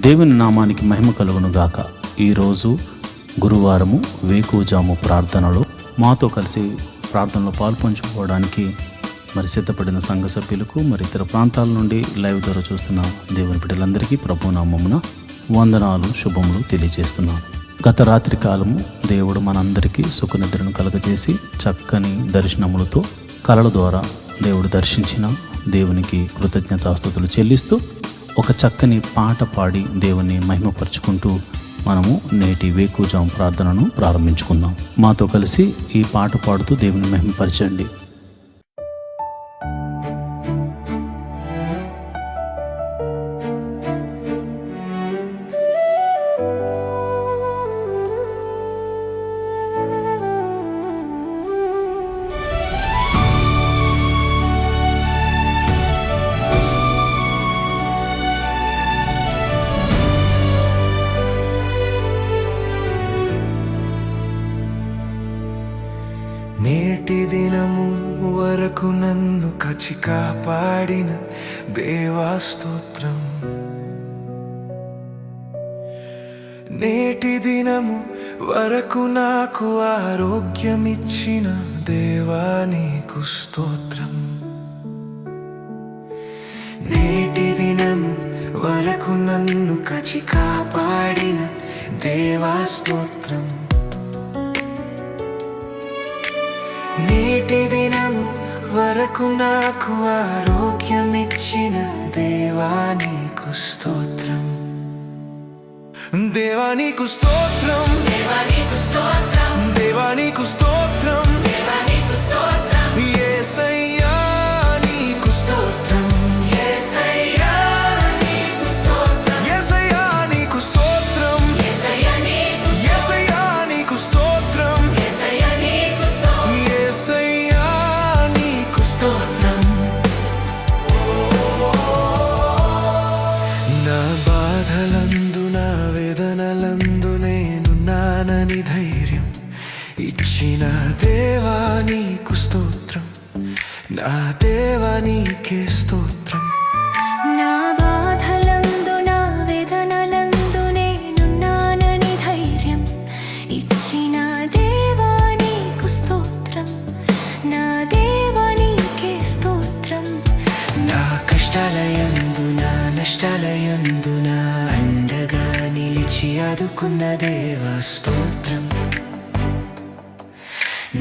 దేవుని నామానికి మహిమ కలుగును గాక. ఈరోజు గురువారము వేకువజాము ప్రార్థనలో మాతో కలిసి ప్రార్థనలో పాల్పంచుకోవడానికి సిద్ధపడిన సంఘ సభ్యులకు ఇతర ప్రాంతాల నుండి లైవ్ ద్వారా చూస్తున్న దేవుని బిడ్డలందరికీ ప్రభునామమున వందనాలు, శుభములు తెలియజేస్తున్నాను. గత రాత్రి కాలము దేవుడు మనందరికీ సుఖనిద్రను కలగజేసి చక్కని దర్శనములతో కలల ద్వారా దేవుడు దర్శించిన దేవునికి కృతజ్ఞతాస్తుతులు చెల్లిస్తూ ఒక చక్కని పాట పాడి దేవుని మహిమపరుచుకుంటూ మనము నేటి వేకువజాము ప్రార్థనను ప్రారంభించుకుందాం. మాతో కలిసి ఈ పాట పాడుతూ దేవుని మహిమపరచండి. నేటి దినము వరకు నన్ను కాచి కాపాడిన దేవా స్తోత్రం. నేటి దినము వరకు నాకు ఆరోగ్యమిచ్చిన దేవా నీకు స్తోత్రం. నేటి దినము వరకు నన్ను కాచి కాపాడిన దేవా స్తోత్రం. నేటి దినము వరకు నాకు ఆరోగ్యమిచ్చిన దేవా నీకు స్తోత్రం. దేవా నీకు స్తోత్రం, దేవా నీకు స్తోత్రం, దేవా నీకు స్తోత్రం, దేవా నీకు స్తోత్రం. యేసయ్యా నీకు స్తోత్రం, యేసయ్యా నీకు స్తోత్రం, యేసయ్యా నీకు స్తోత్రం, యేసయ్యా నీకు స్తోత్రం, యేసయ్యా నీకు స్తోత్రం, యేసయ్యా నీకు స్తోత్రం. నా బాధలందు నా వేదనలందు నేనున్నానని ధైర్యం ఇచ్చిన దేవా నీకు స్తోత్రం. నా దేవా నీకే స్తోత్రం. నా బాధలందు నా వేదనలందు నేనున్నానని ధైర్యం ఇచ్చిన దేవా నీకు స్తోత్రం. నా దేవా నీకే స్తోత్రం. నా కష్టాలయందు నా నష్టాలయందు నా అండగా నిలిచి ఆదుకున్న దేవా స్తోత్రం.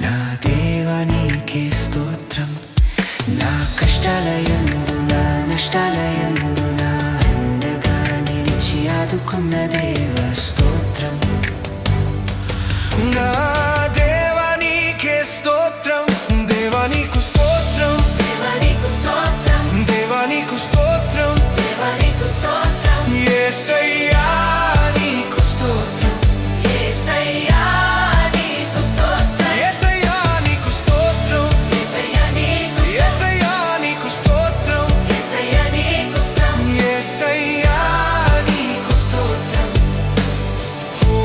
నా దేవా నీకే స్తోత్రం. నా కష్టాలయందు నా నష్టాలయందు నా అండగా నిలిచి ఆదుకున్న దేవా స్తోత్రం. నా దేవా నీకే స్తోత్రం. దేవా నీకు స్తోత్రం, దేవా నీకు స్తోత్రం, దేవా నీకు స్తోత్రం, దేవా నీకు స్తోత్రం. యేసయ్యా నీకు స్తోత్రం, యేసయ్యా నీకు స్తోత్రం, యేసయ్యా నీకు స్తోత్రం, యేసయ్యా నీకు, యేసయ్యా నీకు స్తోత్రం, యేసయ్యా నీకు స్తోత్రం. యేసయ్యా నీకు స్తోత్రం. ఓ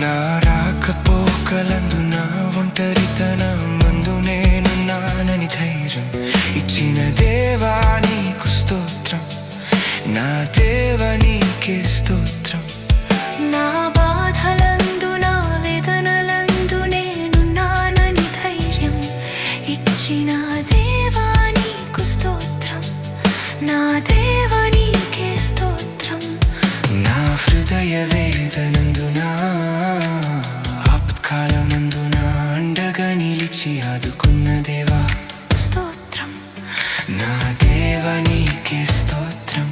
నా రాకపోకలందు నా ఒంటరితనమందు నేనున్నానని ధైర్యం ఇచ్చిన దేవా నీకు స్తోత్రం. నా దేవా నీకే స్తోత్రం. నా బాధలందు నా వేదనలందు నేనున్నానని ధైర్యం ఇచ్చిన దేవా నీకు స్తోత్రం. నా దేవా నీకే స్తోత్రం. నా హృదయ వేదనందు నా ఆపత్కాలమందు నా అండగా నిలిచి ఆదుకున్న దేవా స్తోత్రం. నా దేవా నీకే స్తోత్రం.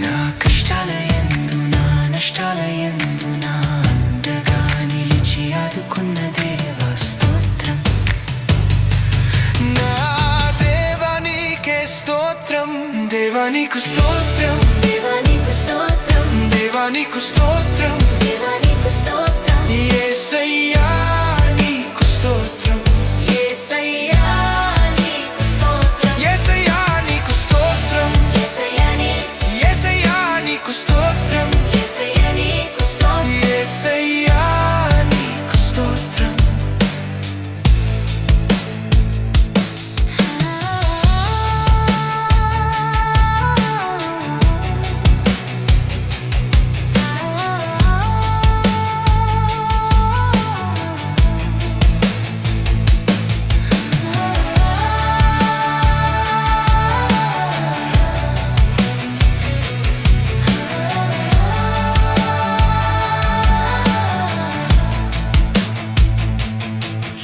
నా కష్టాలయందు నా నష్టాలయందు నా అండగా నిలిచి ఆదుకున్న దేవా స్తోత్రం. నా దేవా నీకే స్తోత్రం. దేవా నీకు స్తోత్రం, దేవా నీకు స్తోత్రం, దేవా నీకు స్తోత్రం, దేవా నీకు స్తోత్రం, యేసయ్యా నీకు స్తోత్రం, యేసయ్యా నీకు స్తోత్రం, యేసయ్యా నీకు స్తోత్రం, యేసయ్యా యేసయ్యా నీకు స్తోత్రం, యేసయ్యా నీకు స్తోత్రం, యేసయ్యా నీకు స్తోత్రం.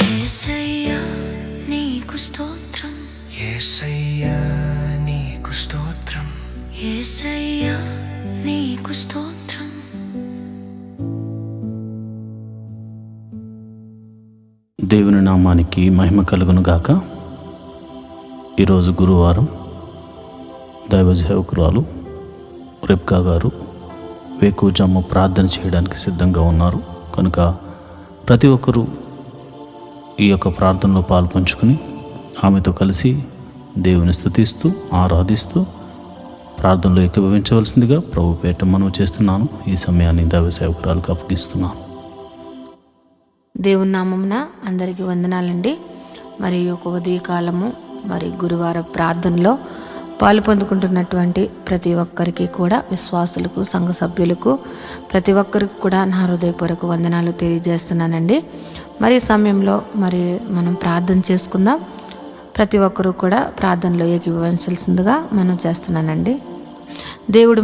యేసయ్యా నీకు స్తోత్రం, యేసయ్యా నీకు స్తోత్రం, యేసయ్యా నీకు స్తోత్రం. దేవుని నామానికి మహిమ కలుగును గాక. ఈరోజు గురువారం దైవ సేవకురాలు రెబ్కా గారు వేకువజాము ప్రార్థన చేయడానికి సిద్ధంగా ఉన్నారు కనుక ప్రతి ఒక్కరూ ఈ యొక్క ప్రార్థనలో పాల్పంచుకుని ఆమెతో కలిసి దేవుని స్తుతిస్తూ ఆరాధిస్తూ ప్రార్థనలో ఏకీభవించవలసిందిగా ప్రభు పేట మనవి చేస్తున్నాను. ఈ సమయాన్ని దైవ సేవకురాలకు అప్పగిస్తున్నాను. దేవుని నామమున అందరికీ వందనాలండి. మరి ఒక ఉదయకాలము మరి గురువార ప్రార్థనలో పాలు పొందుకుంటున్నటువంటి ప్రతి ఒక్కరికి కూడా, విశ్వాసులకు, సంఘ సభ్యులకు, ప్రతి ఒక్కరికి కూడా నా హృదయపూర్వక వందనాలు తెలియజేస్తున్నానండి. మరి ఈ సమయంలో మరి మనం ప్రార్థన చేసుకుందాం. ప్రతి ఒక్కరూ కూడా ప్రార్థనలో ఏకీభవించాల్సిందిగా మనం చేస్తున్నానండి. దేవుడు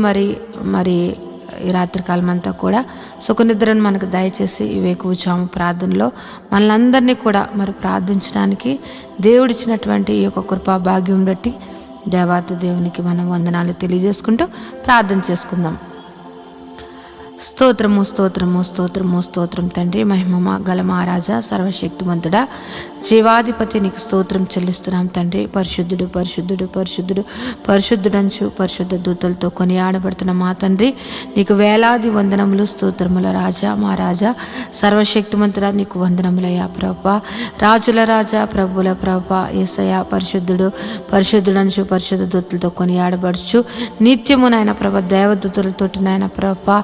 మరి ఈ రాత్రికాలం అంతా కూడా సుఖనిద్రను మనకు దయచేసి ఈ వేకువజాము ప్రార్థనలో మనలందరినీ కూడా మరి ప్రార్థించడానికి దేవుడిచ్చినటువంటి ఈ యొక్క కృపా భాగ్యం బట్టి దేవాతి దేవునికి మనం వందనాలు తెలియజేసుకుంటూ ప్రార్థన చేసుకుందాం. స్తోత్రము స్తోత్రము స్తోత్రము స్తోత్రం తండ్రి, మహిమ గల మహారాజా, సర్వశక్తిమంతుడా, జీవాధిపతి నీకు స్తోత్రం చెల్లిస్తున్నాం తండ్రి. పరిశుద్ధుడు పరిశుద్ధుడు పరిశుద్ధుడు పరిశుద్ధుడంచు పరిశుద్ధ దూతలతో కొనియాడబడుతున్న మా తండ్రి నీకు వేలాది వందనములు, స్తోత్రముల రాజా, మా రాజా, సర్వశక్తిమంతుడా నీకు వందనములయ్యా ప్రభా. రాజుల రాజా, ప్రభుల ప్రభా, యేసయ్యా పరిశుద్ధుడు పరిశుద్ధుడంచు పరిశుద్ధ దూతలతో కొనియాడబడుచు నిత్యము నాయన ప్రభ దేవదూతలతోటి నాయన ప్రభా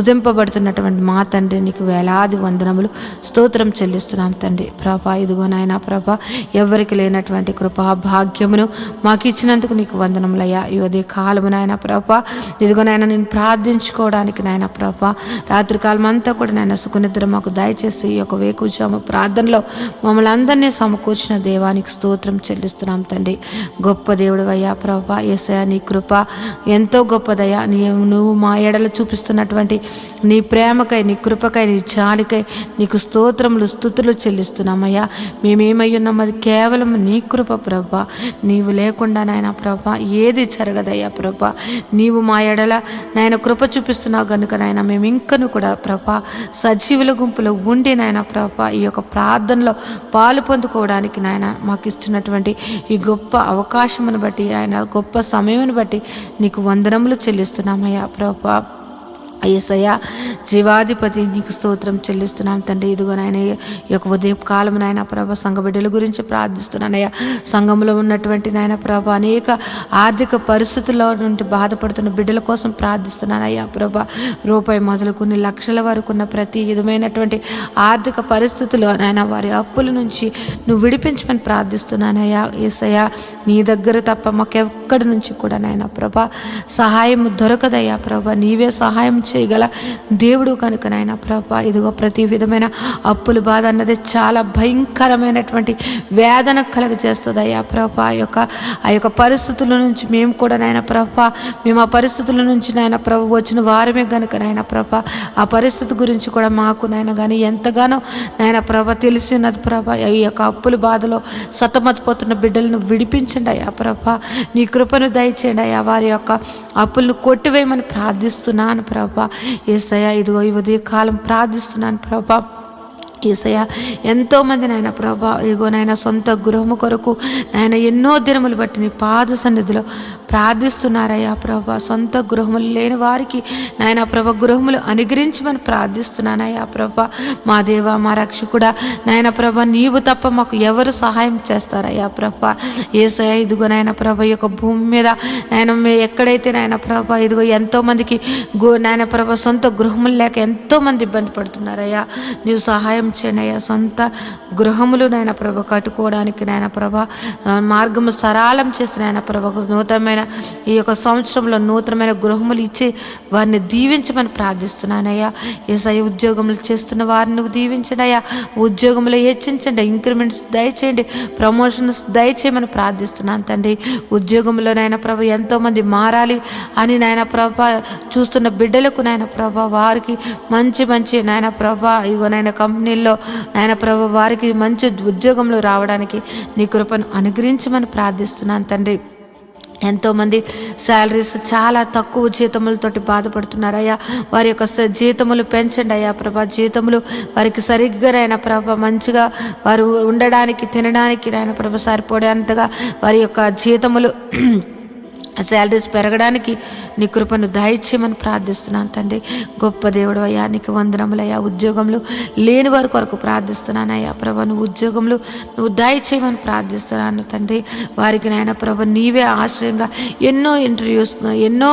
స్తుతింపబడుతున్నటువంటి మా తండ్రి నీకు వేలాది వందనములు, స్తోత్రం చెల్లిస్తున్నాం తండ్రి. ప్రభా ఇదిగో నాయన ప్రభా ఎవరికి లేనటువంటి కృపా భాగ్యమును మాకు ఇచ్చినందుకు నీకు వందనములయ్యా. ఈ ఉదయ కాలము నాయన ప్రభా ఇదిగో నాయన నేను ప్రార్థించుకోవడానికి నాయన ప్రభా రాత్రికాలం అంతా కూడా నాయన సుఖనిద్ర మాకు దయచేసి ఈ యొక్క వేకువజాము ప్రార్థనలో మమ్మల్ని అందరినీ సమకూర్చిన దేవానికి స్తోత్రం చెల్లిస్తున్నాం తండ్రి. గొప్ప దేవుడు అయ్యా ప్రభా, యేసయ్యా నీ కృప ఎంతో గొప్పదయ్యా. నువ్వు మా ఎడల చూపిస్తున్నటువంటి నీ ప్రేమకై, నీ కృపకై, నీ జాలికై నీకు స్తోత్రములు స్తుతులు చెల్లిస్తున్నామయ్యా. మేమేమై ఉన్నాం అది కేవలం నీ కృప ప్రభా. నీవు లేకుండా నాయన ప్రభా ఏది జరగదయ్యా ప్రభా. నీవు మా ఎడల నాయన కృప చూపిస్తున్నావు కనుక నాయన మేము ఇంకను కూడా ప్రభా సజీవుల గుంపులో ఉండి నాయన ప్రభా ఈ యొక్క ప్రార్థనలో పాలు పొందుకోవడానికి నాయన మాకు ఇస్తున్నటువంటి ఈ గొప్ప అవకాశమును బట్టి, ఆయన గొప్ప సమయమును బట్టి నీకు వందనములు చెల్లిస్తున్నామయ్యా ప్రభా. యేసయ్యా జీవాధిపతి నీకు స్తోత్రం చెల్లిస్తున్నాం తండ్రి. ఇదిగో నాయన ఈ యొక్క ఉదయం కాలం నాయన ప్రభ సంఘ బిడ్డల గురించి ప్రార్థిస్తున్నానయ్యా. సంఘంలో ఉన్నటువంటి నాయన ప్రభ అనేక ఆర్థిక పరిస్థితుల్లో నుండి బాధపడుతున్న బిడ్డల కోసం ప్రార్థిస్తున్నానయ్యా ప్రభ. రూపాయి మొదలు కొన్ని లక్షల వరకు ఉన్న ప్రతి విధమైనటువంటి ఆర్థిక పరిస్థితుల్లో నాయన వారి అప్పుల నుంచి నువ్వు విడిపించమని ప్రార్థిస్తున్నానయ్యా. యేసయ్యా నీ దగ్గర తప్ప మాకెక్కడి నుంచి కూడా నాయన ప్రభ సహాయం దొరకదయ్యా ప్రభ. నీవే సహాయం చేయగల దేవుడు కనుక నాయన ప్రభా ఇదిగో ప్రతి విధమైన అప్పుల బాధ అన్నది చాలా భయంకరమైనటువంటి వేదన కలుగజేస్తుంది అయ్యా ప్రభా. ఆ యొక్క పరిస్థితుల నుంచి మేము కూడా నాయన ప్రభా మేము ఆ పరిస్థితుల నుంచి నాయన ప్రభు వచ్చిన వారమే కనుక నాయన ప్రభా ఆ పరిస్థితి గురించి కూడా మాకు నాయన కానీ ఎంతగానో నాయన ప్రభ తెలిసి ఉన్నది ప్రభా. ఈ యొక్క అప్పుల బాధలో సతమతిపోతున్న బిడ్డలను విడిపించండి అయ్యా ప్రభా. నీ కృపను దయచేయండి అయ్యా. వారి యొక్క అప్పులను కొట్టివేయమని ప్రార్థిస్తున్నాను ప్రభా. యేసయ్యా ఇదిగో ఈ ఉదయ కాలం ప్రార్థిస్తున్నాను ప్రభా. యేసయ్య ఎంతోమంది నాయన ప్రభా ఇగో నాయన సొంత గృహము కొరకు నాయన ఎన్నో దినములు బట్టి నీ పాద సన్నిధిలో ప్రార్థిస్తున్నారయ్యా ప్రభా. సొంత గృహములు లేని వారికి నాయన ప్రభ గృహములు అనుగ్రహించమని ప్రార్థిస్తున్నానయ్యా ప్రభా. మా దేవ మా రక్షకుడా నాయన ప్రభ నీవు తప్ప మాకు ఎవరు సహాయం చేస్తారయ్యా ప్రభా. యేసయ్య ఇదిగో నాయన ప్రభ ఈ యొక్క భూమి మీద నాయన ఎక్కడైతే నాయన ప్రభ ఇదిగో ఎంతోమందికి నాయన ప్రభ సొంత గృహములు లేక ఎంతోమంది ఇబ్బంది పడుతున్నారయ్యా. నీవు సహాయం చేయనయ్యా. సొంత గృహములు నాయన ప్రభ కట్టుకోవడానికి నాయన ప్రభ మార్గము సరళం చేసిన నాయన ప్రభ నూతనమైన ఈ యొక్క సంవత్సరంలో నూతనమైన గృహములు ఇచ్చి వారిని దీవించమని ప్రార్థిస్తున్నానయ్యా. యేసయ్య ఉద్యోగములు చేస్తున్న వారిని నువ్వు దీవించండి అయ్యా. ఉద్యోగములు హెచ్చించండి, ఇంక్రిమెంట్స్ దయచేయండి, ప్రమోషన్స్ దయచేయమని ప్రార్థిస్తున్నాను తండ్రి. ఉద్యోగంలో నాయన ప్రభ ఎంతోమంది మారాలి అని నాయన ప్రభ చూస్తున్న బిడ్డలకు నాయన ప్రభ వారికి మంచి మంచి నాయన ప్రభ ఇగో నాయన కంపెనీల్లో నాయన ప్రభ వారికి మంచి ఉద్యోగంలో రావడానికి నీ కృపను అనుగ్రహించమని ప్రార్థిస్తున్నాను తండ్రి. ఎంతోమంది శాలరీస్ చాలా తక్కువ జీతములతోటి బాధపడుతున్నారయ్యా. వారి యొక్క జీతములు పెంచండి అయ్యా ప్రభా. జీతములు వారికి సరిగ్గా నాయన ప్రభ మంచిగా వారు ఉండడానికి తినడానికి నాయన ప్రభ సరిపోయేంతగా వారి యొక్క జీతములు శాలరీస్ పెరగడానికి నీ కృపను దయచేయమని ప్రార్థిస్తున్నాను తండ్రి. గొప్ప దేవుడు అయ్యా, నీకు వందనములయ్యా. ఉద్యోగంలో లేని వారి కొరకు ప్రార్థిస్తున్నానయ్యా ప్రభ. నువ్వు ఉద్యోగంలో నువ్వు దయచేయమని ప్రార్థిస్తున్నాను తండ్రి. వారికి నాయన ప్రభ నీవే ఆశ్రయంగా ఎన్నో ఇంటర్వ్యూస్ ఎన్నో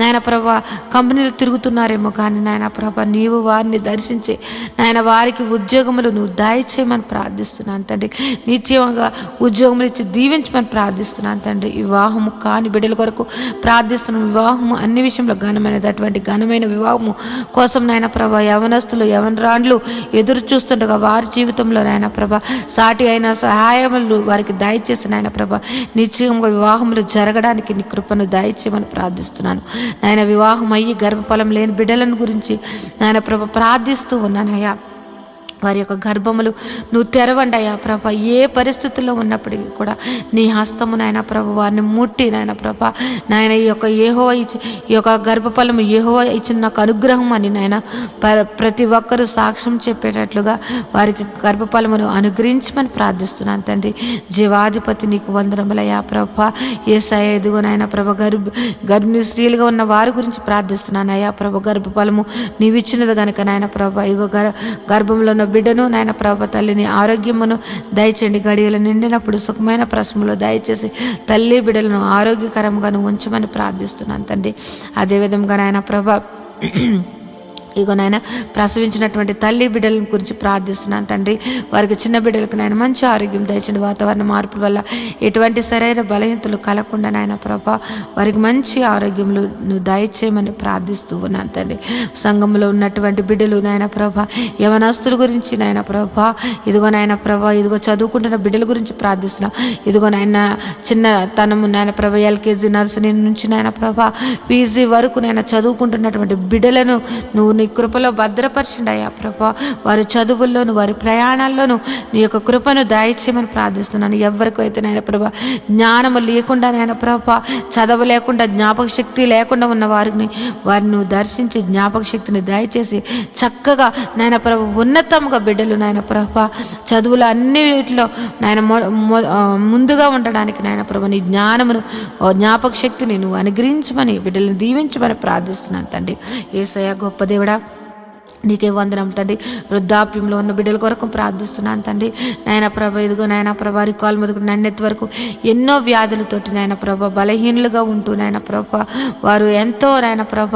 నాయన ప్రభ కంపెనీలు తిరుగుతున్నారేమో కానీ నాయన ప్రభ నీవు వారిని దర్శించి నాయన వారికి ఉద్యోగములు నువ్వు దయచేయమని ప్రార్థిస్తున్నాను తండ్రి. నిత్యంగా ఉద్యోగములు ఇచ్చి దీవించమని ప్రార్థిస్తున్నాను తండ్రి. వివాహము కాని బిడ్డల కొరకు ప్రార్థిస్తున్నాం. వివాహము అన్ని విషయంలో ఘనమైనది. అటువంటి ఘనమైన వివాహము కోసం నాయన ప్రభ యవనస్తులు యవనరాండ్లు ఎదురు చూస్తుండగా వారి జీవితంలో నాయన ప్రభ సాటి అయిన సహాయములు వారికి దయచేసి నాయన ప్రభ నిశ్చయంగా వివాహములు జరగడానికి నీ కృపను దయచేయమని ప్రార్థిస్తున్నాను నాయన. వివాహం అయ్యి గర్భఫలం లేని బిడ్డలను గురించి నాయన ప్రభ ప్రార్థిస్తూ ఉన్నానయ్యా. వారి యొక్క గర్భములు నువ్వు తెరవండి అయ్యా ప్రభ. ఏ పరిస్థితుల్లో ఉన్నప్పటికీ కూడా నీ హస్తము నాయన ప్రభ వారిని ముట్టి నాయన ప్రభ నాయన ఈ యొక్క గర్భఫలము యెహోవా ఇచ్చిన నాకు అనుగ్రహం అని నాయన ప్రతి ఒక్కరూ సాక్ష్యం చెప్పేటట్లుగా వారికి గర్భఫలమును అనుగ్రహించమని ప్రార్థిస్తున్నాను తండ్రి. జీవాధిపతి నీకు వందనములయ్యా ప్రభ. యేసయ్య ఎదుగు నాయన ప్రభ గర్భిణీ స్త్రీలుగా ఉన్న వారి గురించి ప్రార్థిస్తున్నాను అయ్యా ప్రభ. గర్భఫలము నీవిచ్చినది కనుక నాయన ప్రభ ఇగో గర్భంలో ఉన్న బిడ్డను నాయన ప్రభ తల్లిని ఆరోగ్యమును దయచేయండి. గడియలు నిండినప్పుడు సుఖమైన ప్రశ్నలు దయచేసి తల్లి బిడ్డలను ఆరోగ్యకరంగా ఉంచమని ప్రార్థిస్తున్నాను తండ్రి. అదేవిధంగా నాయన ప్రభ ఇగో నాయన ప్రసవించినటువంటి తల్లి బిడ్డల గురించి ప్రార్థిస్తున్నాను తండ్రి. వారికి చిన్న బిడ్డలకు నాయన మంచి ఆరోగ్యం దయచండి. వాతావరణ మార్పుల వల్ల ఎటువంటి శరీర బలహీనతలు కలగకుండా నాయన ప్రభ వారికి మంచి ఆరోగ్యములు నువ్వు దయచేయమని ప్రార్థిస్తూ ఉన్నాను తండ్రి. సంఘంలో ఉన్నటువంటి బిడ్డలు నాయన ప్రభ యవనస్తుల గురించి నాయన ప్రభ ఇదిగో నాయన ప్రభ ఇదిగో చదువుకుంటున్న బిడ్డల గురించి ప్రార్థిస్తున్నాం. ఇదిగో నాయన చిన్న తనము నాయన ప్రభ ఎల్కేజీ నర్సరీ నుంచి నాయన ప్రభ పీజీ వరకు నాయన చదువుకుంటున్నటువంటి బిడ్డలను నువ్వు నీ కృపలో భద్రపరచండి అయ్యా ప్రభా. వారి చదువుల్లోను వారి ప్రయాణాల్లోనూ నీ యొక్క కృపను దయచేయమని ప్రార్థిస్తున్నాను. ఎవరికైతే నాయన ప్రభా జ్ఞానము లేకుండా నాయన ప్రభా చదువు లేకుండా జ్ఞాపక శక్తి లేకుండా ఉన్న వారిని నువ్వు దర్శించి జ్ఞాపక శక్తిని దయచేసి చక్కగా నాయన ప్రభా ఉన్నతంగా బిడ్డలు నాయన ప్రభా చదువులు అన్నిటిలో నాయన ముందుగా ఉండడానికి నాయన ప్రభా నీ జ్ఞానమును జ్ఞాపక శక్తిని నువ్వు అనుగ్రహించమని బిడ్డలను దీవించమని ప్రార్థిస్తున్నాను తండ్రి. యేసయ్య గొప్ప దేవుడా నీకే వందనం తండ్రి. వృద్ధాప్యంలో ఉన్న బిడ్డల కొరకు ప్రార్థిస్తున్నాను తండ్రి. నాయన ప్రభ ఇదిగో నాయన ప్రభ రికాల్ మొదలు నన్నెత్తి వరకు ఎన్నో వ్యాధులతోటి నాయన ప్రభ బలహీనులుగా ఉంటూ నాయన ప్రభ వారు ఎంతో నాయన ప్రభ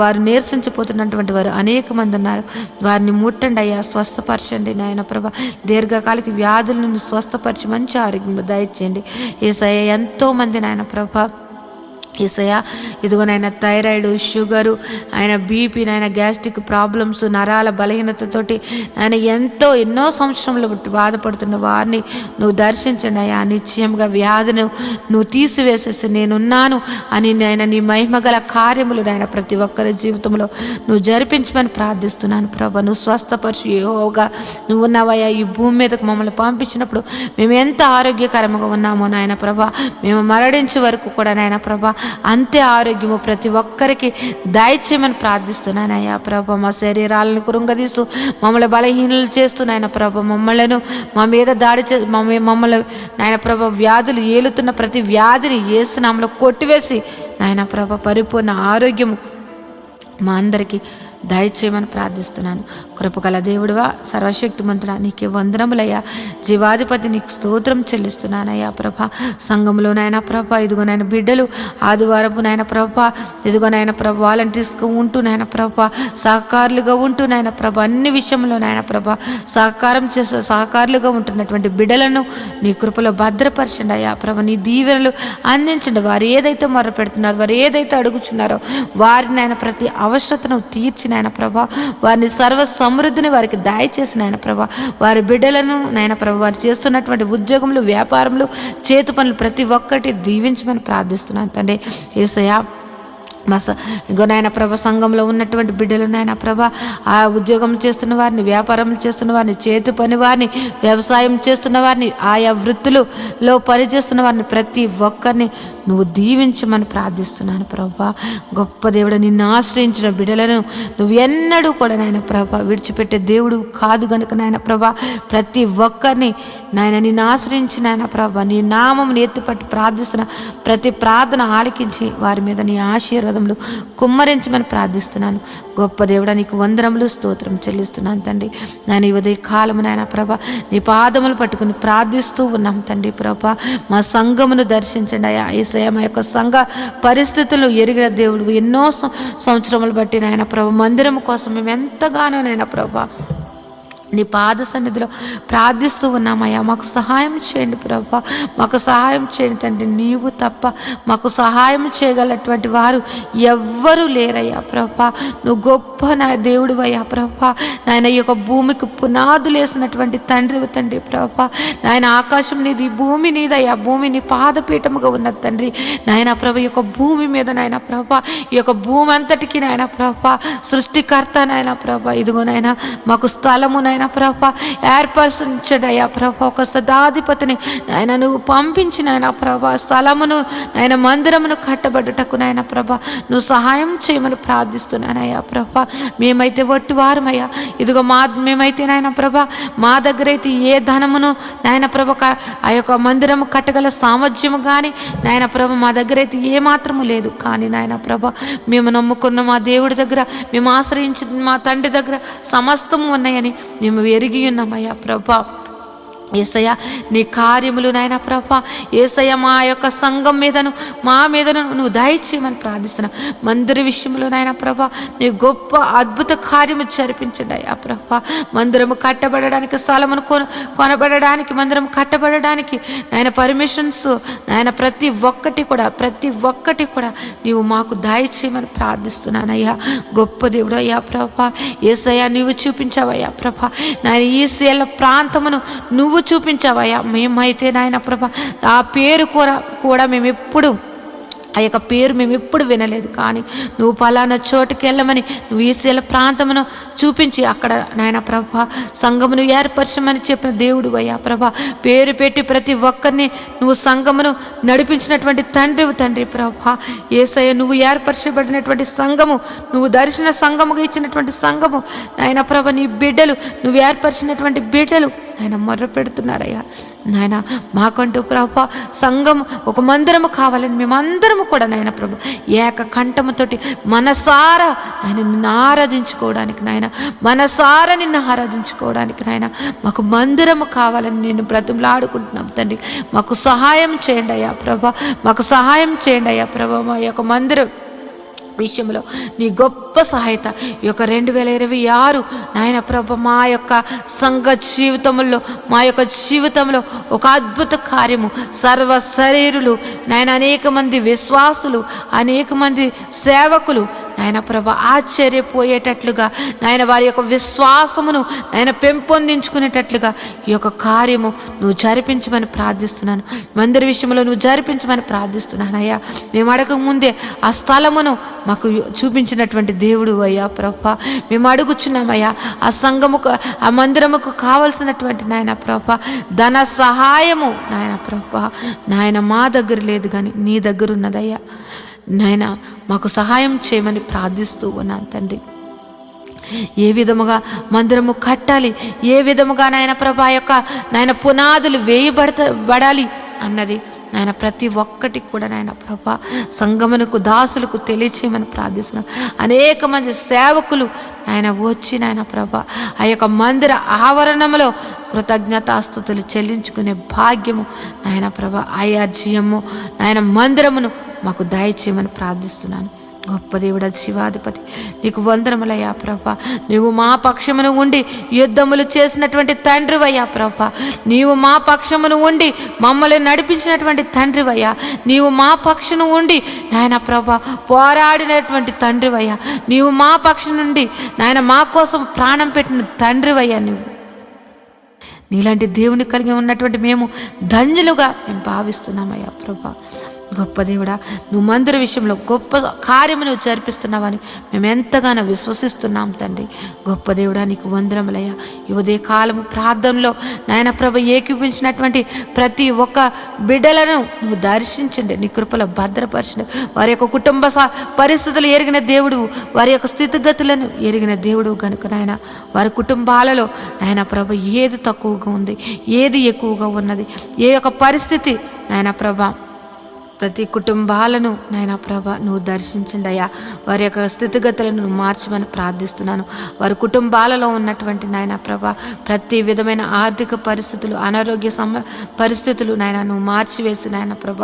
వారు నీరసించిపోతున్నటువంటి వారు అనేక మంది ఉన్నారు. వారిని ముట్టండి అయ్యా, స్వస్థపరచండి నాయన ప్రభ. దీర్ఘకాలిక వ్యాధులను స్వస్థపరిచి మంచి ఆరోగ్యం దయచేయండి. యేసయ్య ఎంతో మంది నాయన ప్రభ యేసయ్య ఇదిగో నాయన థైరాయిడ్ షుగరు ఆయన బీపీ నాయన గ్యాస్ట్రిక్ ప్రాబ్లమ్స్ నరాల బలహీనతతోటి ఆయన ఎన్నో సంవత్సరంలో బాధపడుతున్న వారిని నువ్వు దర్శించండి అయ్యా. నిశ్చయంగా వ్యాధిని నువ్వు తీసివేసేసి నేనున్నాను అని నాయన నీ మహిమగల కార్యములు నాయన ప్రతి ఒక్కరి జీవితంలో నువ్వు జరిపించమని ప్రార్థిస్తున్నాను ప్రభా. నువ్వు స్వస్థపరిచి యెహోవాగా నువ్వు ఉన్నావయ్యా. ఈ భూమి మీదకు మమ్మల్ని పంపించినప్పుడు మేము ఎంత ఆరోగ్యకరంగా ఉన్నామో నాయన ప్రభా, మేము మరణించే వరకు కూడా నాయన ప్రభా అంతే ఆరోగ్యము ప్రతి ఒక్కరికి దయచేయమని ప్రార్థిస్తున్నానయ్యా ప్రభ. మా శరీరాలను కృంగదీస్తూ మమ్మల్ని బలహీనలు చేస్తూ నాయన ప్రభ మమ్మలను మా మీద దాడి మమ్మల్ని నాయన ప్రభ వ్యాధులు ఏలుతున్న ప్రతి వ్యాధిని యేసు నామములో కొట్టివేసి నాయన ప్రభ పరిపూర్ణ ఆరోగ్యము మా అందరికీ దయచేయమని ప్రార్థిస్తున్నాను. కృపగల దేవుడువా, సర్వశక్తిమంతుడా, నీకే వందనములయ్యా. జీవాధిపతి నీకు స్తోత్రం చెల్లిస్తున్నానయ్యా ప్రభ. సంఘంలో నాయన ప్రభ ఇదిగో నాయన బిడ్డలు ఆదివారపు నాయన ప్రభ ఇదిగో నాయన ప్రభ వాలంటీర్స్గా ఉంటూ నాయన ప్రభ సహకారులుగా ఉంటూ నాయన ప్రభ అన్ని విషయంలో నాయన ప్రభ సహకారులుగా ఉంటున్నటువంటి బిడ్డలను నీ కృపలో భద్రపరచండి అయ్యా ప్రభ. నీ దీవెనలు అందించండి. వారు ఏదైతే మొర్ర పెడుతున్నారో, వారు ఏదైతే అడుగుచున్నారో వారిని ఆయన ప్రతి అవసరతను తీర్చి నాయన ప్రభా వారిని సర్వ సమృద్ధిని వారికి దయచేసి నాయన ప్రభా వారి బిడ్డలను నాయన ప్రభా వారు చేస్తున్నటువంటి ఉద్యోగములు, వ్యాపారములు, చేతి పనులు ప్రతి ఒక్కటి దీవించమని ప్రార్థిస్తున్నాను తండ్రి. యేసయ్యా ఇంకో నాయన ప్రభ సంఘంలో ఉన్నటువంటి బిడ్డలు నాయన ప్రభ ఆ ఉద్యోగం చేస్తున్న వారిని, వ్యాపారం చేస్తున్న వారిని, చేతి పని వారిని, వ్యవసాయం చేస్తున్న వారిని, ఆయా వృత్తులలో పనిచేస్తున్న వారిని ప్రతి ఒక్కరిని నువ్వు దీవించమని ప్రార్థిస్తున్నాను ప్రభా. గొప్ప దేవుడు, నిన్ను ఆశ్రయించిన బిడ్డలను నువ్వు ఎన్నడూ కూడా నాయన ప్రభ విడిచిపెట్టే దేవుడు కాదు గనుక నాయన ప్రభ ప్రతి ఒక్కరిని నాయన నిన్ను ఆశ్రయించి నాయన ప్రభ నీ నామం ఎత్తుపట్టి ప్రార్థిస్తున్న ప్రతి ప్రార్థన ఆలకించి వారి మీద నీ ఆశీర్వాదములు కుమ్మరించమని ప్రార్థిస్తున్నాను. గొప్ప దేవుడా, నీకు వందనములు, స్తోత్రం చెల్లిస్తున్నాను తండ్రి. నేను ఈ ఉదయ కాలము నాయన ప్రభ నీ పాదములు పట్టుకుని ప్రార్థిస్తూ ఉన్నాం తండ్రి ప్రభ. మా సంఘమును దర్శించండి అయ్యా. యేసయ్య మా యొక్క సంఘ పరిస్థితులు ఎరిగిన దేవుడు. ఎన్నో సంవత్సరములు బట్టి నాయన ప్రభ మందిరం కోసం మేము ఎంతగానో నాయన ప్రభ నీ పాద సన్నిధిలో ప్రార్థిస్తూ ఉన్నామయ్యా. మాకు సహాయం చేయండి ప్రభా, మాకు సహాయం చేయండి తండ్రి. నీవు తప్ప మాకు సహాయం చేయగలటువంటి వారు ఎవ్వరూ లేరయ్యా ప్రభా. నువ్వు గొప్ప నా దేవుడు అయ్యా ప్రభా. నాయన ఈ యొక్క భూమికి పునాదులు వేసినటువంటి తండ్రి ప్రభా. నాయన ఆకాశం నీది, భూమి నీదయ్యా. భూమి నీ పాదపీఠముగా ఉన్నది తండ్రి. నాయన ప్రభ ఈ యొక్క భూమి మీద నాయన ప్రభా ఈ యొక్క భూమి అంతటికి నాయన ప్రభా సృష్టికర్త నాయన ప్రభా ఇదిగో నాయన మాకు స్థలము నాయన ప్రభా ఏర్పరచండి అయ్యా ప్రభా. ఒక సదాధిపతిని నాయన నువ్వు పంపించిన నాయన ప్రభా స్థలమును నాయన మందిరమును కట్టబడ్డటకు నాయన ప్రభా నువ్వు సహాయం చేయమని ప్రార్థిస్తున్నానయ్యా ప్రభా. మేమైతే వట్టి వారమయ్యా. ఇదిగో మేమైతే నాయన ప్రభా మా దగ్గర అయితే ఏ ధనమును నాయన ప్రభ ఆ యొక్క మందిరము కట్టగల సామర్థ్యము కానీ నాయన ప్రభ మా దగ్గర అయితే ఏ మాత్రము లేదు. కానీ నాయన ప్రభ మేము నమ్ముకున్న మా దేవుడి దగ్గర, మేము ఆశ్రయించిన మా తండ్రి దగ్గర సమస్తము ఉన్నాయని మేము ఎరిగి ఉన్నామయ్యా ప్రభా. యేసయ్య నీ కార్యములు నాయన ప్రభా యేసయ్య మా యొక్క సంఘం మీదను మా మీదను నువ్వు దయచేయమని ప్రార్థిస్తున్నావు. మందిర విషయంలో నాయన ప్రభా నీ గొప్ప అద్భుత కార్యము జరిపించండి అయ్యా ప్రభా. మందిరము కట్టబడడానికి, స్థలమును కొనబడడానికి, మందిరం కట్టబడడానికి నాయన పర్మిషన్స్ నాయన ప్రతి ఒక్కటి కూడా నీవు మాకు దయచేయమని ప్రార్థిస్తున్నానయ్యా. గొప్ప దేవుడు అయ్యా ప్రభా. యేసయ్య నీవు చూపించావయ్యా ప్రభా. నాయన ఈ శీల ప్రాంతమును నువ్వు చూపించావయ్యా. మేమైతే నాయన ప్రభా ఆ పేరు కూడా మేము ఎప్పుడు ఆ యొక్క పేరు మేము ఎప్పుడు వినలేదు. కానీ నువ్వు పలానా చోటుకి వెళ్ళమని నువ్వు ఈశీల ప్రాంతమును చూపించి అక్కడ నాయన ప్రభా సంఘమును ఏర్పరచమని చెప్పిన దేవుడు అయ్యా ప్రభా. పేరు పెట్టి ప్రతి ఒక్కరిని నువ్వు సంఘమును నడిపించినటువంటి తండ్రి ప్రభా. యేసయ్య నువ్వు ఏర్పరచబడినటువంటి సంఘము, నువ్వు దర్శన సంఘముగా ఇచ్చినటువంటి సంఘము నాయన ప్రభ నీ బిడ్డలు, నువ్వు ఏర్పరిచినటువంటి బిడ్డలు నాయన మొర్ర పెడుతున్నారయ్యా. నాయన మాకంటూ ప్రభా సంఘం ఒక మందిరము కావాలని మేమందరము కూడా నాయన ప్రభు ఏక కంఠముతోటి మనసారా ఆయన నిన్ను ఆరాధించుకోవడానికి నాయన మాకు మందిరము కావాలని నేను బ్రతిమలాడుకుంటున్నాం తండ్రి. మాకు సహాయం చేయండి అయ్యా ప్రభా, మాకు సహాయం చేయండి అయ్యా ప్రభా. మా యొక్క మందిరం విషయంలో నీ గొప్ప సహాయత ఈ యొక్క 2026 నాయన ప్రభ మా యొక్క సంఘ జీవితంలో, మా యొక్క జీవితంలో ఒక అద్భుత కార్యము సర్వ శరీరులు నాయన అనేక మంది విశ్వాసులు, అనేక మంది సేవకులు నాయన ప్రభ ఆశ్చర్యపోయేటట్లుగా నాయన వారి యొక్క విశ్వాసమును నాయన పెంపొందించుకునేటట్లుగా ఈ యొక్క కార్యము నువ్వు జరిపించమని ప్రార్థిస్తున్నాను. మందిర విషయంలో నువ్వు జరిపించమని ప్రార్థిస్తున్నాను అయ్యా. మేము అడగక ముందే ఆ స్థలమును మాకు చూపించినటువంటి దేవుడు అయ్యా ప్రభా. మేము అడుగుచున్నామయ్యా ఆ సంఘముకు, ఆ మందిరముకు కావలసినటువంటి నాయన ప్రభా ధన సహాయము నాయన ప్రభా నాయన మా దగ్గర లేదు కానీ నీ దగ్గర ఉన్నదయ్యా. నాయన మాకు సహాయం చేయమని ప్రార్థిస్తూ ఉన్నాను తండ్రి. ఏ విధముగా మందిరము కట్టాలి, ఏ విధముగా నాయన ప్రభా యొక్క నాయన పునాదులు వేయబడాలి అన్నది నాయన ప్రతి ఒక్కటికి కూడా నాయన ప్రభా సంగమునకు దాసులకు తెలియచేయమని ప్రార్థిస్తున్నాం. అనేక మంది సేవకులు నాయన వచ్చి నాయన ప్రభా ఆ యొక్క మందిర ఆవరణంలో కృతజ్ఞతాస్తుతులు చెల్లించుకునే భాగ్యము నాయన ప్రభా ఐఆర్జీఎము నాయన మందిరమును మాకు దయచేయమని ప్రార్థిస్తున్నాను. గొప్ప దేవుడా, జీవాధిపతి నీకు వందనములయ్యా ప్రభా. నీవు మా పక్షమును ఉండి యుద్ధములు చేసినటువంటి తండ్రివయ్యా ప్రభా. నీవు మా పక్షమును ఉండి మమ్మల్ని నడిపించినటువంటి తండ్రివయ్యా. నీవు మా పక్షమును ఉండి నాయన ప్రభా పోరాడినటువంటి తండ్రివయ్యా. నీవు మా పక్షం నుండి నాయన మా కోసం ప్రాణం పెట్టిన తండ్రివయ్యా. నీలాంటి దేవుని కలిగి ఉన్నటువంటి మేము ధన్యులుగా మేము భావిస్తున్నామయ్యా ప్రభా. గొప్ప దేవుడా, నువ్వు మందిర విషయంలో గొప్ప కార్యము నువ్వు జరిపిస్తున్నావని మేము ఎంతగానో విశ్వసిస్తున్నాం తండ్రి. గొప్ప దేవుడా, నీకు వందనములయ్యా. ఈ ఉదయ కాలము ప్రార్థనలో నాయన ప్రభ ఏకీపించినటువంటి ప్రతి ఒక్క బిడ్డలను నువ్వు దర్శించండి, నీ కృపలో భద్రపరచండి. వారి యొక్క కుటుంబ పరిస్థితులు ఎరిగిన దేవుడు, వారి యొక్క స్థితిగతులను ఎరిగిన దేవుడు కనుక నాయన వారి కుటుంబాలలో నాయన ప్రభ ఏది తక్కువగా ఉంది, ఏది ఎక్కువగా ఉన్నది, ఏ యొక్క పరిస్థితి నాయన ప్రభ ప్రతి కుటుంబాలను నాయన ప్రభ నువ్వు దర్శించండి అయ్యా. వారి యొక్క స్థితిగతులను నువ్వు మార్చమని ప్రార్థిస్తున్నాను. వారి కుటుంబాలలో ఉన్నటువంటి నాయన ప్రభ ప్రతి విధమైన ఆర్థిక పరిస్థితులు, అనారోగ్య పరిస్థితులు నాయన నువ్వు మార్చివేసి నాయన ప్రభ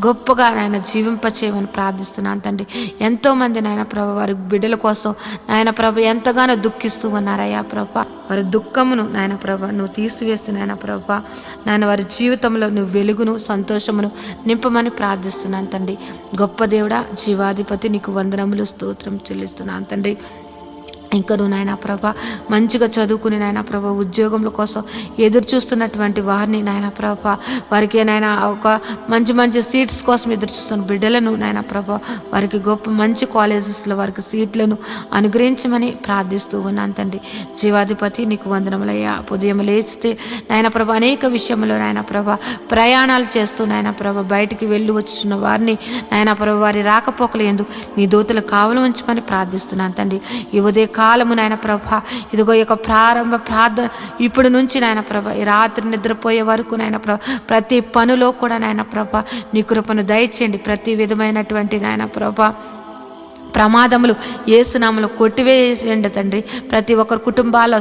గొప్పగా నాయన జీవింపచేయమని ప్రార్థిస్తున్నాను తండ్రి. ఎంతోమంది నాయన ప్రభ వారి బిడ్డల కోసం నాయన ప్రభ ఎంతగానో దుఃఖిస్తూ ఉన్నారయ్యా ప్రభ. వారి దుఃఖమును నాయన ప్రభ నువ్వు తీసివేసి నాయన ప్రభ నాయన వారి జీవితంలో నువ్వు వెలుగును సంతోషమును నింపమని ప్రార్థిస్తున్నాను తండ్రి. గొప్ప దేవుడా, జీవాధిపతి నీకు వందనములు స్తోత్రం చెల్లిస్తున్నాను తండ్రి. ఇంకా నువ్వు నాయన ప్రభ మంచిగా చదువుకుని నాయన ప్రభ ఉద్యోగముల కోసం ఎదురు చూస్తున్నటువంటి వారిని నాయన ప్రభ వారికి నాయన ఒక మంచి మంచి సీట్స్ కోసం ఎదురు చూస్తున్న బిడ్డలను నాయన ప్రభ వారికి గొప్ప మంచి కాలేజెస్లో వారికి సీట్లను అనుగ్రహించమని ప్రార్థిస్తూ ఉన్నాను తండ్రి. జీవాధిపతి నీకు వందనములయ్యా. ఉదయం లేచితే నాయన ప్రభ అనేక విషయంలో నాయన ప్రభ ప్రయాణాలు చేస్తూ నాయన ప్రభ బయటికి వెళ్ళి వచ్చుచున్న వారిని నాయన ప్రభ వారి రాకపోకలు ఎందు నీ దూతలు కావలు ఉంచమని ప్రార్థిస్తున్నాను తండ్రి. ఈ ఉదయ కాలము నాయన ప్రభ ఇదిగో యొక్క ప్రారంభ ప్రార్థన ఇప్పటి నుంచి నాయన ప్రభ ఈ రాత్రి నిద్రపోయే వరకు నాయన ప్రభ ప్రతి పనిలో కూడా నాయన ప్రభ నీ కృపను దయచేయండి. ప్రతి విధమైనటువంటి నాయన ప్రభ ప్రమాదములు యేసునామములో కొట్టివేయండి తండ్రి. ప్రతి ఒక్కరి కుటుంబాల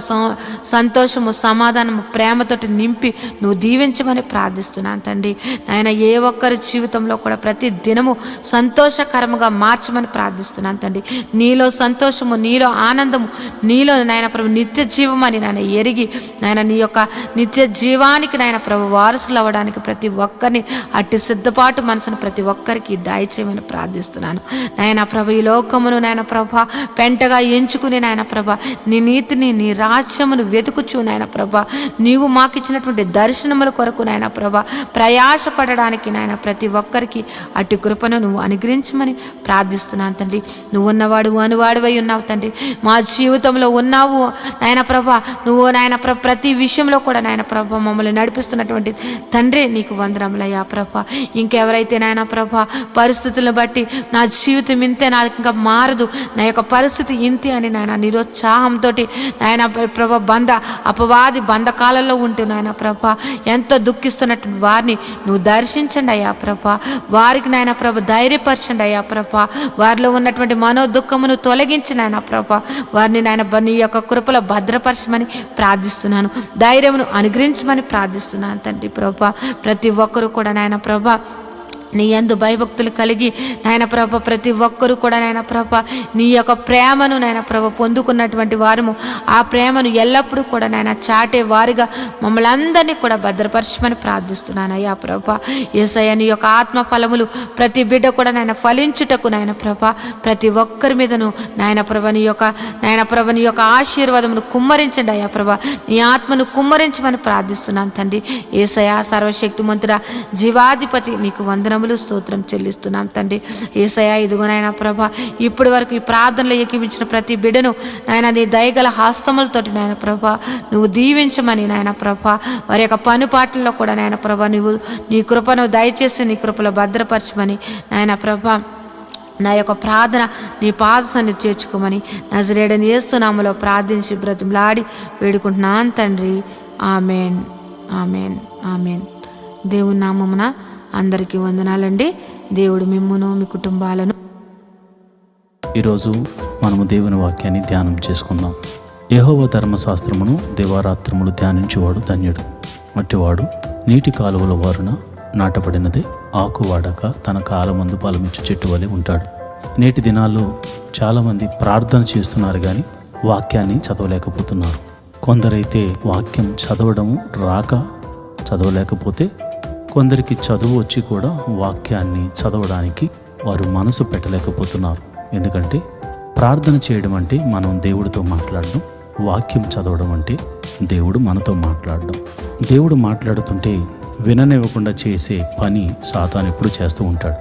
సంతోషము, సమాధానము, ప్రేమతోటి నింపి నువ్వు దీవించమని ప్రార్థిస్తున్నాను తండ్రి. నాయన ఏ ఒక్కరి జీవితంలో కూడా ప్రతి దినము సంతోషకరముగా మార్చమని ప్రార్థిస్తున్నాను తండ్రి. నీలో సంతోషము, నీలో ఆనందము, నీలో నాయన ప్రభు నిత్య జీవమని నాయన ఎరిగి నాయన నీ యొక్క నిత్య జీవానికి నాయన ప్రభు వారసులు అవ్వడానికి ప్రతి ఒక్కరిని అట్టి సిద్ధపాటు మనసును ప్రతి ఒక్కరికి దయచేయమని ప్రార్థిస్తున్నాను. నాయన ప్రభు ఈ లోకమును నాయన ప్రభ పెంటగా ఎంచుకుని నాయన ప్రభ నీ నీతిని, నీ రాజ్యమును వెతుకుచు నాయన ప్రభ నీవు మాకు ఇచ్చినటువంటి దర్శనముల కొరకు నాయన ప్రభ ప్రయాసపడడానికి నాయన ప్రతి ఒక్కరికి అట్టి కృపను నువ్వు అనుగ్రహించమని ప్రార్థిస్తున్నాను తండ్రి. నువ్వు ఉన్నవాడు అనువాడువై ఉన్నావు తండ్రి. మా జీవితంలో ఉన్నావు నాయన ప్రభ. నువ్వు నాయన ప్రభ ప్రతి విషయంలో కూడా నాయన ప్రభ మమ్మల్ని నడిపిస్తున్నటువంటి తండ్రి నీకు వందనములయ్యా ప్రభ. ఇంకెవరైతే నాయన ప్రభ పరిస్థితులను బట్టి నా జీవితం ఇంతే, నాకు ఇంకా మారదు, నా యొక్క పరిస్థితి ఇంతే అని నాయన నిరుత్సాహంతో నాయన ప్రభ అపవాది బంధకాలలో ఉంటూ నాయన ప్రభ ఎంతో దుఃఖిస్తున్నట్టు వారిని నువ్వు దర్శించండి అయ్యా ప్రభ. వారికి నాయన ప్రభ ధైర్యపరచండి అయ్యా ప్రభ. వారిలో ఉన్నటువంటి మనోదుఃఖమును తొలగించి నాయన ప్రభ వారిని నాయన నీ యొక్క కృపలో భద్రపరచమని ప్రార్థిస్తున్నాను. ధైర్యమును అనుగ్రహించమని ప్రార్థిస్తున్నాను తండ్రి ప్రభ. ప్రతి ఒక్కరూ కూడా నాయన ప్రభ నీ యందు భయభక్తులు కలిగి నాయన ప్రభ ప్రతి ఒక్కరూ కూడా నాయన ప్రభ నీ యొక్క ప్రేమను నాయన ప్రభ పొందుకున్నటువంటి వారము ఆ ప్రేమను ఎల్లప్పుడూ కూడా నాయన చాటే వారిగా మమ్మల్ని అందరినీ కూడా భద్రపరచమని ప్రార్థిస్తున్నాను అయ్యా ప్రభ. యేసయ్య నీ యొక్క ఆత్మ ఫలములు ప్రతి బిడ్డ కూడా నాయన ఫలించుటకు నాయన ప్రభ ప్రతి ఒక్కరి మీదను నాయన ప్రభ నీ యొక్క ఆశీర్వాదమును కుమ్మరించండి అయ్యా ప్రభ. నీ ఆత్మను కుమ్మరించమని ప్రార్థిస్తున్నాను తండ్రి. యేసయ్య సర్వశక్తిమంతుడా, జీవాధిపతి నీకు వందనములు స్తోత్రం చెల్లిస్తున్నాం తండ్రి. యేసయ్య ఇదిగో నాయన ప్రభ ఇప్పటి వరకు ఈ ప్రార్థనలో ఏకీవించిన ప్రతి బిడ్డను నాయన నీ దయగల హస్తములతోటి నాయన ప్రభ నువ్వు దీవించమని నాయన ప్రభ వారి యొక్క పనిపాట్లలో కూడా నాయన ప్రభ నువ్వు నీ కృపను దయచేసి నీ కృపలో భద్రపరచమని నాయన ప్రభ నా యొక్క ప్రార్థన నీ పాద సన్నిధి చేర్చుకోమని నజరేయుడైన యేసు నామములో ప్రార్థించి బ్రతిమలాడి వేడుకుంటున్నాను తండ్రి. Amen, amen, amen. దేవుని నామమున అందరికీ వందనాలండి. దేవుడు మిమ్మును మీ కుటుంబాలను. ఈరోజు మనము దేవుని వాక్యాన్ని ధ్యానం చేసుకుందాం. యెహోవా ధర్మశాస్త్రమును దివారాత్రములు ధ్యానించేవాడు ధన్యుడు. అట్టివాడు నీటి కాలువల వారున నాటబడినదే, ఆకు వాడక తన కాలమందు ఫలమిచ్చు చెట్టు వలె ఉంటాడు. నేటి దినాల్లో చాలామంది ప్రార్థన చేస్తున్నారు కానీ వాక్యాన్ని చదవలేకపోతున్నారు. కొందరైతే వాక్యం చదవడము రాక చదవలేకపోతే, కొందరికి చదువు వచ్చి కూడా వాక్యాన్ని చదవడానికి వారు మనసు పెట్టలేకపోతున్నారు. ఎందుకంటే ప్రార్థన చేయడం అంటే మనం దేవుడితో మాట్లాడడం, వాక్యం చదవడం అంటే దేవుడు మనతో మాట్లాడడం. దేవుడు మాట్లాడుతుంటే విననివ్వకుండా చేసే పని సాతాను ఎప్పుడు చేస్తూ ఉంటాడు.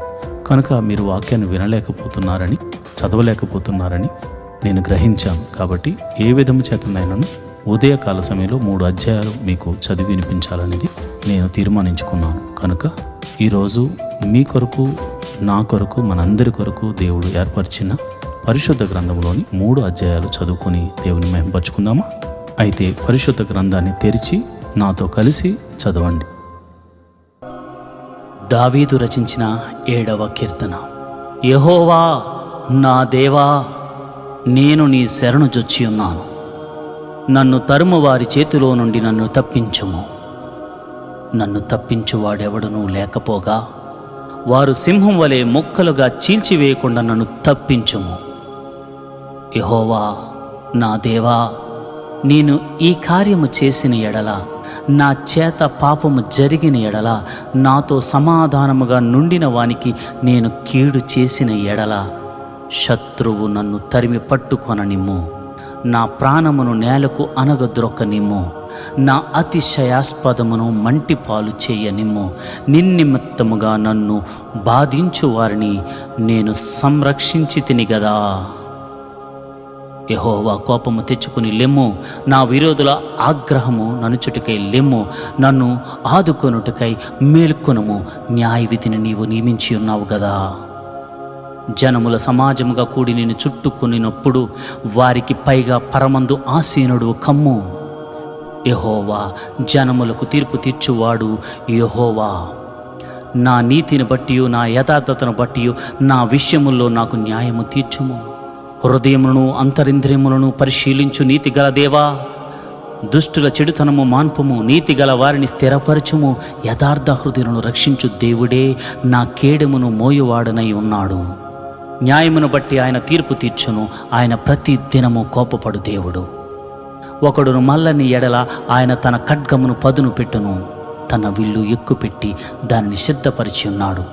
కనుక మీరు వాక్యాన్ని వినలేకపోతున్నారని, చదవలేకపోతున్నారని నేను గ్రహించాను. కాబట్టి ఏ విధము చేతనైనాను ఉదయకాల సమయంలో 3 అధ్యాయాలు మీకు చదివి వినిపించాలనేది నేను తీర్మానించుకున్నాను. కనుక ఈరోజు మీ కొరకు, నా కొరకు, మనందరి కొరకు దేవుడు ఏర్పరిచిన పరిశుద్ధ గ్రంథంలోని 3 అధ్యాయాలు చదువుకుని దేవుని మహిమపరుచుకుందామా? అయితే పరిశుద్ధ గ్రంథాన్ని తెరిచి నాతో కలిసి చదవండి. దావీదు రచించిన 7వ కీర్తన. యెహోవా నా దేవా, నేను నీ శరణు జొచ్చి ఉన్నాను. నన్ను తరుము వారి చేతిలో నుండి నన్ను తప్పించుము. నన్ను తప్పించువాడెవడునూ లేకపోగా వారు సింహం వలె ముక్కలుగా చీల్చివేయకుండా నన్ను తప్పించుము. యెహోవా నా దేవా, నేను ఈ కార్యము చేసిన ఎడల, నా చేత పాపము జరిగిన ఎడల, నాతో సమాధానముగా నుండిన వానికి నేను కీడు చేసిన ఎడల, శత్రువు నన్ను తరిమి పట్టుకొననిమ్ము. నా ప్రాణమును నేలకు అనగద్రొక్కనిమ్ము. నా అతిశయాస్పదమును మంటిపాలు చేయనిమ్ము. నిన్నిమిత్తముగా నన్ను బాధించు వారిని నేను సంరక్షించి తిని గదా. యెహోవా కోపము తెచ్చుకుని లెమ్ము. నా విరోధుల ఆగ్రహము ననుచుటకై లెమ్ము. నన్ను ఆదుకొనుటకై మేల్కొనుము. న్యాయవిధిని నీవు నియమించి ఉన్నావు గదా. జనముల సమాజముగా కూడి నేను చుట్టుకునినప్పుడు వారికి పైగా పరమందు ఆసీనుడు కమ్ము. యెహోవా జనములకు తీర్పు తీర్చువాడు యెహోవా. నా నీతిని బట్టియు నా యథార్థతను బట్టియు నా విషయముల్లో నాకు న్యాయము తీర్చుము. హృదయములను అంతరింద్రియములను పరిశీలించు నీతిగల దేవా. దుష్టుల చెడుతనము మాన్పుము. నీతిగల వారిని స్థిరపరచుము. యథార్థ హృదయులను రక్షించు దేవుడే నా కేడెమును మోయువాడనై ఉన్నాడు. న్యాయమును బట్టి ఆయన తీర్పు తీర్చును. ఆయన ప్రతి దినము కోపపడు దేవుడు. ఒకడును మల్లని ఎడల ఆయన తన ఖడ్గమును పదును పెట్టును. తన విల్లు ఎక్కుపెట్టి దానిని సిద్ధపరిచి ఉన్నాడు.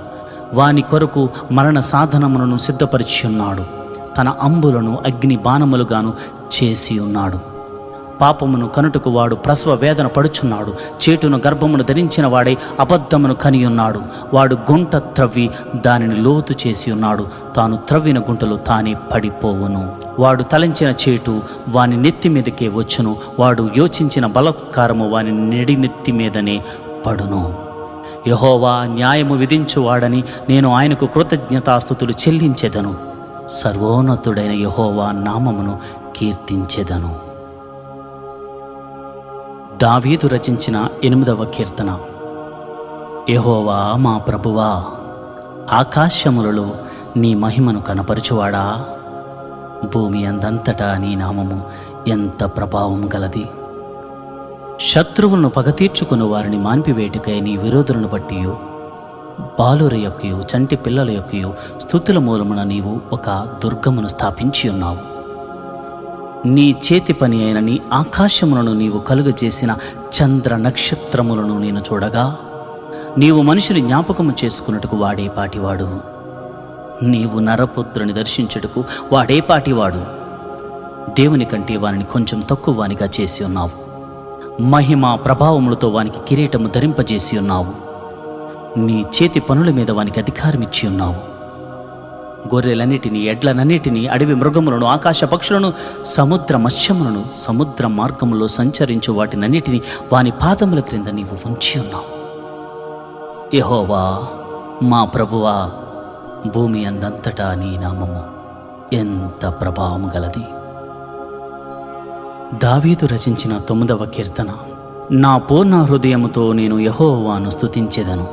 వాని కొరకు మరణ సాధనములను సిద్ధపరిచి ఉన్నాడు. తన అంబులను అగ్ని బాణములుగాను చేసి ఉన్నాడు. పాపమును కనుటకు వాడు ప్రసవ వేదన పడుచున్నాడు. చేటును గర్భమును ధరించిన వాడై అబద్ధమును కనియున్నాడు. వాడు గుంట త్రవ్వి దానిని లోతు చేసి ఉన్నాడు. తాను త్రవ్విన గుంటలో తానే పడిపోవును. వాడు తలంచిన చేటు వాని నెత్తి మీదకే వచ్చును. వాడు యోచించిన బలాత్కారము వాని నెడి నెత్తి మీదనే పడును. యెహోవా న్యాయము విధించువాడని నేను ఆయనకు కృతజ్ఞతాస్తుతులు చెల్లించెదను. సర్వోన్నతుడైన యెహోవా నామమును కీర్తించెదను. దావీదు రచించిన 8వ కీర్తన. యెహోవా మా ప్రభువా, ఆకాశములలో నీ మహిమను కనపరచువాడా. భూమి అందంతటా నీ నామము ఎంత ప్రభావం గలది. శత్రువులను పగ తీర్చుకుని వారిని మాన్పివేటుకై నీ విరోధులను బట్టియు, బాలుర యొక్కయు చంటి పిల్లల యొక్కయు స్తుతుల మూలమున నీవు ఒక దుర్గమును స్థాపించి ఉన్నావు. నీ చేతి పని అయిన నీ ఆకాశములను నీవు కలుగజేసిన చంద్ర నక్షత్రములను నేను చూడగా, నీవు మనుషుని జ్ఞాపకము చేసుకున్నట్టుకు వాడే పాటివాడు. నీవు నరపుత్రుని దర్శించుటకు వాడే పాటివాడు. దేవుని కంటే వానిని కొంచెం తక్కువ వానిగా చేసి ఉన్నావు. మహిమ ప్రభావములతో వానికి కిరీటము ధరింపజేసి ఉన్నావు. నీ చేతి పనుల మీద వానికి అధికారం ఇచ్చి ఉన్నావు. గొర్రెలన్నిటినీ, ఎడ్లనన్నిటినీ, అడవి మృగములను, ఆకాశ పక్షులను, సముద్ర మత్స్యములను, సముద్ర మార్గములో సంచరించు వాటినన్నిటినీ వాని పాదముల క్రింద నీవు ఉంచి ఉన్నావు. యెహోవా మా ప్రభువా, భూమి అందంతటా నీ నామము ఎంత ప్రభావం గలది. దావీదు రచించిన 9వ కీర్తన. నా పూర్ణ హృదయముతో నేను యెహోవాను స్తుతించెదను.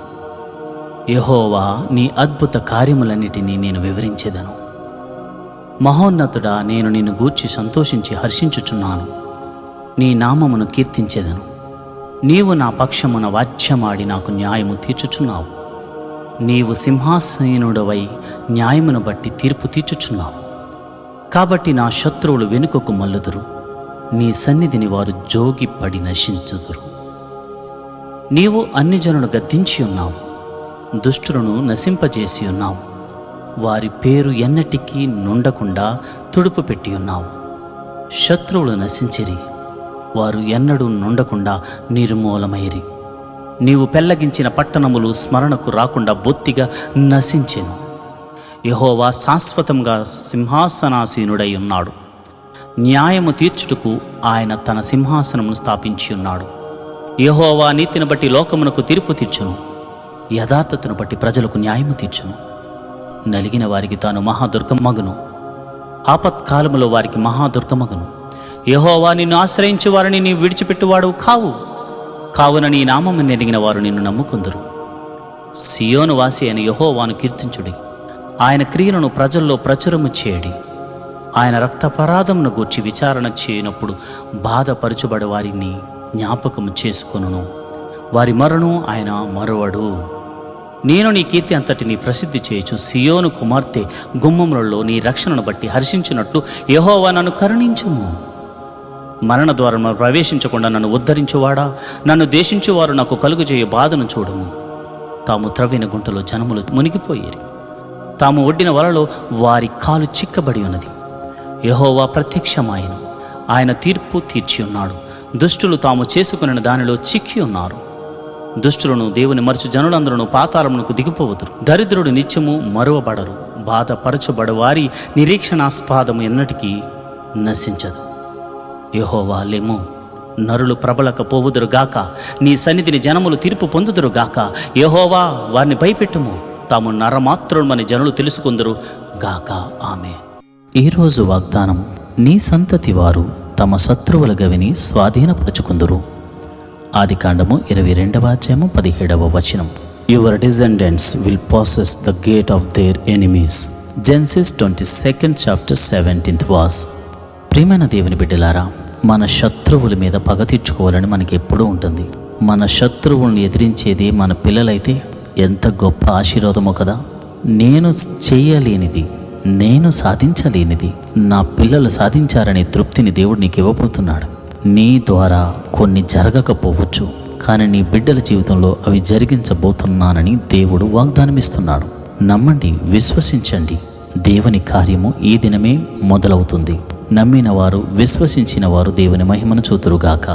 యెహోవా, నీ అద్భుత కార్యములన్నిటినీ నేను వివరించెదను. మహోన్నతుడా, నేను నిన్ను గూర్చి సంతోషించి హర్షించుచున్నాను. నీ నామమును కీర్తించెదను. నీవు నా పక్షమున వాచ్యమాడి నాకు న్యాయము తీర్చుచున్నావు. నీవు సింహాసీనుడవై న్యాయమును బట్టి తీర్పు తీర్చుచున్నావు. కాబట్టి నా శత్రువులు వెనుకకు మల్లుదురు. నీ సన్నిధిని వారు జోగిపడి నశించుదురు. నీవు అన్ని జనులను గద్దించి ఉన్నావు, దుష్టులను నశింపజేసి ఉన్నావు. వారి పేరు ఎన్నటికీ నుండకుండా తుడుపు పెట్టి ఉన్నావు. శత్రువులు నశించిరి, వారు ఎన్నడూ నుండకుండా నిర్మూలమైరి. నీవు పెళ్లగించిన పట్టణములు స్మరణకు రాకుండా బొత్తిగా నశించెను. యెహోవా శాశ్వతంగా సింహాసనాసీనుడై ఉన్నాడు. న్యాయము తీర్చుటకు ఆయన తన సింహాసనమును స్థాపించి ఉన్నాడు. యెహోవా నీతిని బట్టి లోకమునకు తీర్పు తీర్చును, యథార్థతను బట్టి ప్రజలకు న్యాయము తీర్చును. నలిగిన వారికి తాను మహాదుర్గమగును, ఆపత్కాలములో వారికి మహాదుర్గమగును. యెహోవా, నిన్ను ఆశ్రయించే వారిని నీవు విడిచిపెట్టువాడు కావు. కావున నీ నామము నెరిగిన వారు నిన్ను నమ్ముకుందురు. సియోను వాసి అయిన యెహోవాను కీర్తించుడి. ఆయన క్రియలను ప్రజల్లో ప్రచురము చేయడి. ఆయన రక్తపరాధమును గూర్చి విచారణ చేయనప్పుడు బాధపరచుబడి వారిని జ్ఞాపకము చేసుకొనును. వారి మరణం ఆయన మరువడు. నేను నీ కీర్తి అంతటిని ప్రసిద్ధి చేయొచ్చు. సియోను కుమార్తె గుమ్మములలో నీ రక్షణను బట్టి హర్షించినట్టు యెహోవా నన్ను కరుణించుము. మరణ ద్వారము ప్రవేశించకుండా నన్ను ఉద్ధరించువాడా, నన్ను దేశించువారు నాకు కలుగుచేయ బాధను చూడము. తాము త్రవ్విన గుంటలో జనములు మునిగిపోయేరి, తాము ఒడ్డిన వలలో వారి కాలు చిక్కబడి ఉన్నది. యెహోవా ప్రత్యక్షమాయను, ఆయన తీర్పు తీర్చి ఉన్నాడు. దుష్టులు తాము చేసుకున్న దానిలో చిక్కి ఉన్నారు. దుష్టులను దేవుని మరచు జనులందరూ పాతాళమునకు దిగిపోవదురు. దరిద్రుడు నిత్యము మరువబడరు. బాధపరచబడు వారి నిరీక్షణాస్పాదము ఎన్నటికీ నశించదు. యెహోవా, లెమ్ము, నరులు ప్రబలకపోవుదురుగాక. నీ సన్నిధిని జనములు తీర్పు పొందుదురుగాక. యెహోవా, వారిని భయపెట్టుము. తాము నరమాత్రులమని జనులు తెలుసుకుందరు గాక. ఆమె. ఈరోజు వాగ్దానం. నీ సంతతి వారు తమ శత్రువుల గవిని స్వాధీనపరుచుకుందురు. ఆదికాండము 22:17. Your descendants will possess the gate of their enemies. Genesis 22:17. ప్రియమైన దేవుని బిడ్డలారా, మన శత్రువుల మీద పగ తీర్చుకోవాలని మనకి ఎప్పుడూ ఉంటుంది. మన శత్రువులను ఎదిరించేది మన పిల్లలైతే ఎంత గొప్ప ఆశీర్వాదమో కదా. నేను చేయలేనిది, నేను సాధించలేనిది నా పిల్లలు సాధించారనే తృప్తిని దేవుడు నీకు ఇవ్వబోతున్నాడు. నీ ద్వారా కొన్ని జరగకపోవచ్చు, కానీ నీ బిడ్డల జీవితంలో అవి జరిగించబోతున్నానని దేవుడు వాగ్దానమిస్తున్నాడు. నమ్మండి, విశ్వసించండి. దేవుని కార్యము ఈ దినమే మొదలవుతుంది. నమ్మిన వారు, విశ్వసించిన వారు దేవుని మహిమను చూతురుగాక.